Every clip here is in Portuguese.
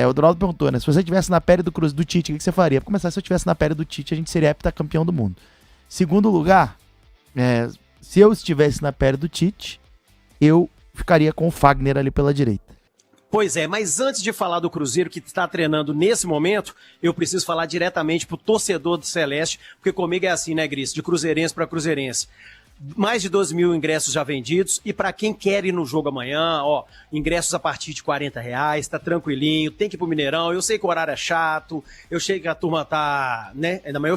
O Donaldo perguntou, né? Se você estivesse na pele do Tite, o que você faria? Pra começar, se eu estivesse na pele do Tite, a gente seria heptacampeão do mundo. Segundo lugar, se eu estivesse na pele do Tite, eu ficaria com o Fagner ali pela direita. Pois é, mas antes de falar do Cruzeiro que está treinando nesse momento, eu preciso falar diretamente pro torcedor do Celeste, porque comigo é assim, né, Gris? De cruzeirense para cruzeirense. Mais de 12 mil ingressos já vendidos, e para quem quer ir no jogo amanhã, ingressos a partir de R$40, tá tranquilinho, tem que ir pro Mineirão. Eu sei que o horário é chato, eu sei que a turma tá, né, ainda mais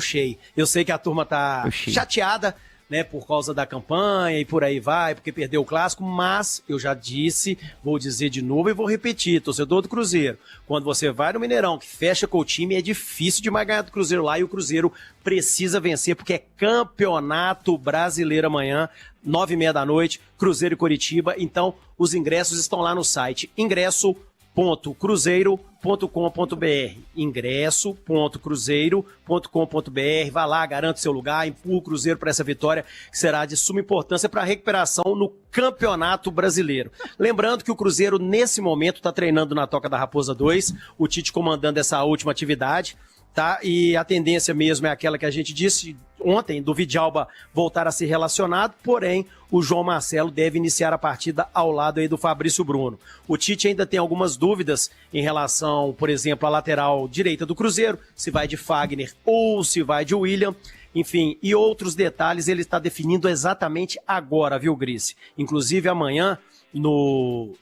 eu sei que a turma tá chateada, né, por causa da campanha e por aí vai, porque perdeu o clássico, mas eu já disse, vou dizer de novo e vou repetir, torcedor do Cruzeiro, quando você vai no Mineirão, que fecha com o time, é difícil demais ganhar do Cruzeiro lá, e o Cruzeiro precisa vencer, porque é campeonato brasileiro amanhã, 9h30 da noite, Cruzeiro e Coritiba. Então os ingressos estão lá no site, ingresso.cruzeiro.com.br, ingresso.cruzeiro.com.br. Vá lá, garante seu lugar, empurra o Cruzeiro para essa vitória que será de suma importância para a recuperação no Campeonato Brasileiro. Lembrando que o Cruzeiro nesse momento está treinando na Toca da Raposa 2, o Tite comandando essa última atividade, tá? E a tendência mesmo é aquela que a gente disse ontem, do Vidalba voltar a ser relacionado, porém o João Marcelo deve iniciar a partida ao lado aí do Fabrício Bruno. O Tite ainda tem algumas dúvidas em relação, por exemplo, à lateral direita do Cruzeiro, se vai de Fagner ou se vai de William, enfim, e outros detalhes ele está definindo exatamente agora, viu, Grice? Inclusive amanhã, no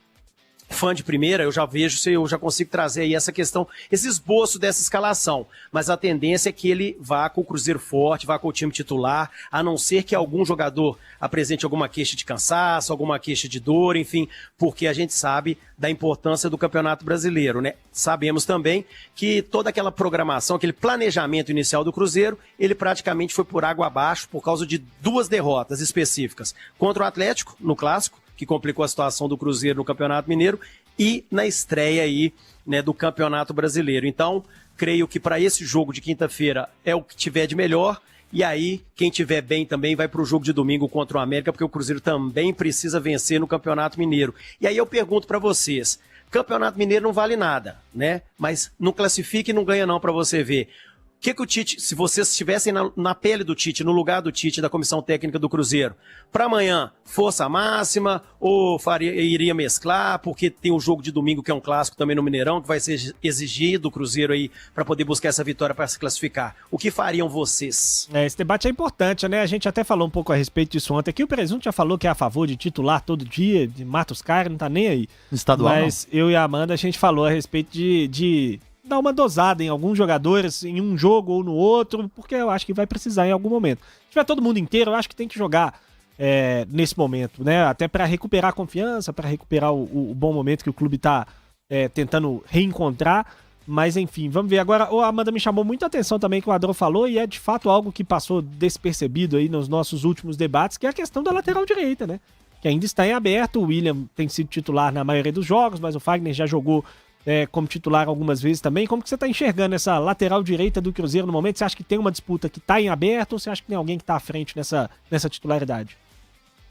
Fã de Primeira, eu já vejo se eu já consigo trazer aí essa questão, esse esboço dessa escalação, mas a tendência é que ele vá com o Cruzeiro forte, vá com o time titular, a não ser que algum jogador apresente alguma queixa de cansaço, alguma queixa de dor, enfim, porque a gente sabe da importância do Campeonato Brasileiro, né? Sabemos também que toda aquela programação, aquele planejamento inicial do Cruzeiro, ele praticamente foi por água abaixo por causa de 2 derrotas específicas, contra o Atlético, no Clássico, que complicou a situação do Cruzeiro no Campeonato Mineiro, e na estreia aí, né, do Campeonato Brasileiro. Então, creio que para esse jogo de quinta-feira é o que tiver de melhor, e aí quem tiver bem também vai para o jogo de domingo contra o América, porque o Cruzeiro também precisa vencer no Campeonato Mineiro. E aí eu pergunto para vocês, Campeonato Mineiro não vale nada, né? Mas não classifica e não ganha não, para você ver. O que o Tite, se vocês estivessem na pele do Tite, no lugar do Tite, da comissão técnica do Cruzeiro, para amanhã, força máxima, ou iria mesclar, porque tem o jogo de domingo, que é um clássico também no Mineirão, que vai ser exigido do Cruzeiro aí, para poder buscar essa vitória para se classificar. O que fariam vocês? Esse debate é importante, né? A gente até falou um pouco a respeito disso ontem. Aqui o Presunto já falou que é a favor de titular todo dia, de mata os caras, não tá nem aí. Estadual, mas não. Eu e a Amanda, a gente falou a respeito de dar uma dosada em alguns jogadores, em um jogo ou no outro, porque eu acho que vai precisar em algum momento. Se tiver todo mundo inteiro, eu acho que tem que jogar nesse momento, né? Até para recuperar a confiança, para recuperar o bom momento que o clube tá tentando reencontrar. Mas enfim, vamos ver. Agora, a Amanda me chamou muita atenção também que o Adrão falou, e é de fato algo que passou despercebido aí nos nossos últimos debates, que é a questão da lateral direita, né? Que ainda está em aberto. O William tem sido titular na maioria dos jogos, mas o Fagner já jogou como titular algumas vezes também. Como que você está enxergando essa lateral direita do Cruzeiro no momento? Você acha que tem uma disputa que está em aberto, ou você acha que tem alguém que está à frente nessa titularidade?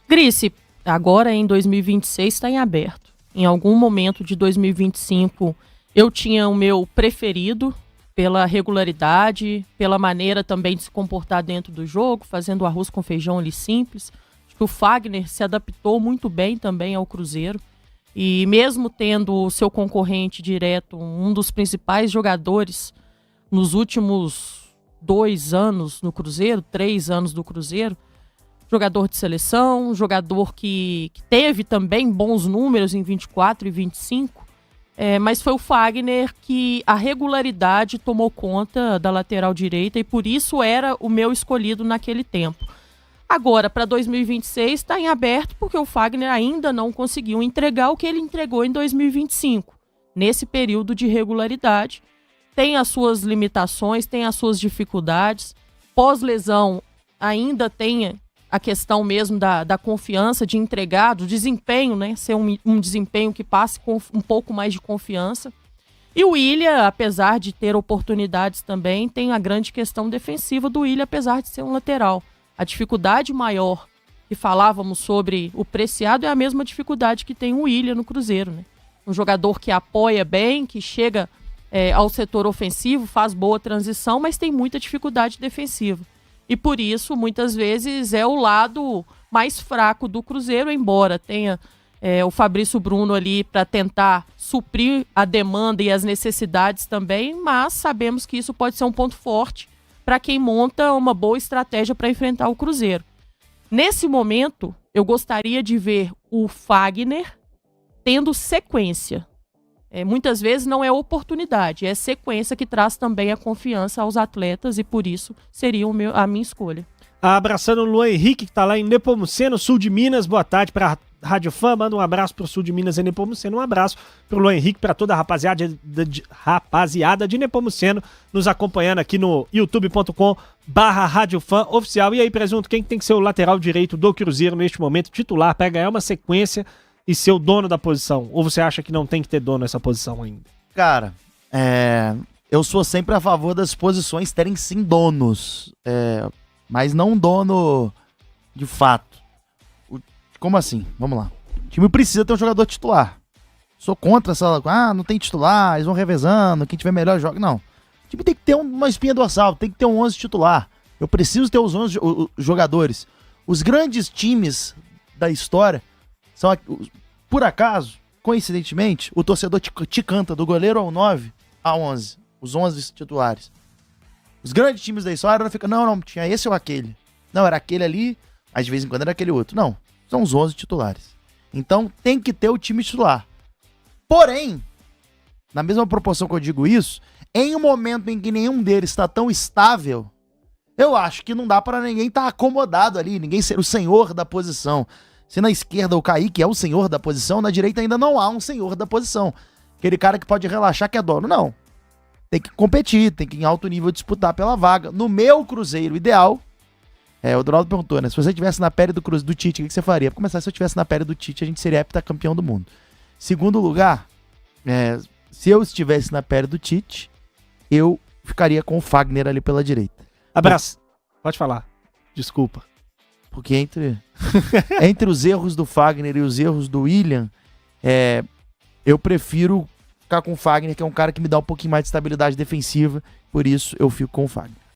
Grice, agora em 2026 está em aberto. Em algum momento de 2025 eu tinha o meu preferido pela regularidade, pela maneira também de se comportar dentro do jogo, fazendo arroz com feijão ali simples. Acho que o Fagner se adaptou muito bem também ao Cruzeiro. E mesmo tendo o seu concorrente direto, um dos principais jogadores nos últimos 2 anos no Cruzeiro, 3 anos do Cruzeiro, jogador de seleção, jogador que teve também bons números em 24 e 25, mas foi o Fagner que a regularidade tomou conta da lateral direita e por isso era o meu escolhido naquele tempo. Agora, para 2026, está em aberto porque o Fagner ainda não conseguiu entregar o que ele entregou em 2025. Nesse período de regularidade, tem as suas limitações, tem as suas dificuldades. Pós-lesão, ainda tem a questão mesmo da confiança, de entregar, do desempenho, né? Ser um desempenho que passe com um pouco mais de confiança. E o William, apesar de ter oportunidades também, tem a grande questão defensiva do William, apesar de ser um lateral. A dificuldade maior que falávamos sobre o Preciado é a mesma dificuldade que tem o William no Cruzeiro, né? um jogador que apoia bem, que chega ao setor ofensivo, faz boa transição, mas tem muita dificuldade defensiva. E por isso, muitas vezes, é o lado mais fraco do Cruzeiro, embora tenha o Fabrício Bruno ali para tentar suprir a demanda e as necessidades também, mas sabemos que isso pode ser um ponto forte para quem monta uma boa estratégia para enfrentar o Cruzeiro. Nesse momento, eu gostaria de ver o Fagner tendo sequência. Muitas vezes não é oportunidade, é sequência que traz também a confiança aos atletas e por isso seria a minha escolha. Abraçando o Luan Henrique, que está lá em Nepomuceno, sul de Minas. Boa tarde para a Rádio Fã. Manda um abraço para o sul de Minas e Nepomuceno. Um abraço para o Luan Henrique, para toda a rapaziada de Nepomuceno, nos acompanhando aqui no youtube.com/Rádio Fã Oficial. E aí, Presunto, quem tem que ser o lateral direito do Cruzeiro neste momento, titular, para ganhar uma sequência e ser o dono da posição? Ou você acha que não tem que ter dono nessa posição ainda? Cara, eu sou sempre a favor das posições terem sim donos, mas não um dono de fato. Como assim? Vamos lá. O time precisa ter um jogador titular. Sou contra essa... não tem titular, eles vão revezando, quem tiver melhor joga. Não. O time tem que ter uma espinha dorsal, tem que ter um 11 titular. Eu preciso ter os 11 jogadores. Os grandes times da história são, por acaso, coincidentemente, o torcedor te canta do goleiro ao 9 a 11. Os 11 titulares. Os grandes times da história não ficam, não, tinha esse ou aquele. Não, era aquele ali, mas de vez em quando era aquele outro. Não, são os 11 titulares. Então tem que ter o time titular. Porém, na mesma proporção que eu digo isso, em um momento em que nenhum deles está tão estável, eu acho que não dá para ninguém estar acomodado ali, ninguém ser o senhor da posição. Se na esquerda o Kaique é o senhor da posição, na direita ainda não há um senhor da posição. Aquele cara que pode relaxar que é dono, não. Tem que competir, tem que em alto nível disputar pela vaga. No meu Cruzeiro ideal, o Donaldo perguntou, né? Se você estivesse na pele do Tite, o que você faria? Pra começar, se eu estivesse na pele do Tite, a gente seria heptacampeão do mundo. Segundo lugar, se eu estivesse na pele do Tite, eu ficaria com o Fagner ali pela direita. Abraço. Pode falar. Desculpa. Porque entre os erros do Fagner e os erros do William, eu prefiro ficar com o Fagner, que é um cara que me dá um pouquinho mais de estabilidade defensiva, por isso eu fico com o Fagner.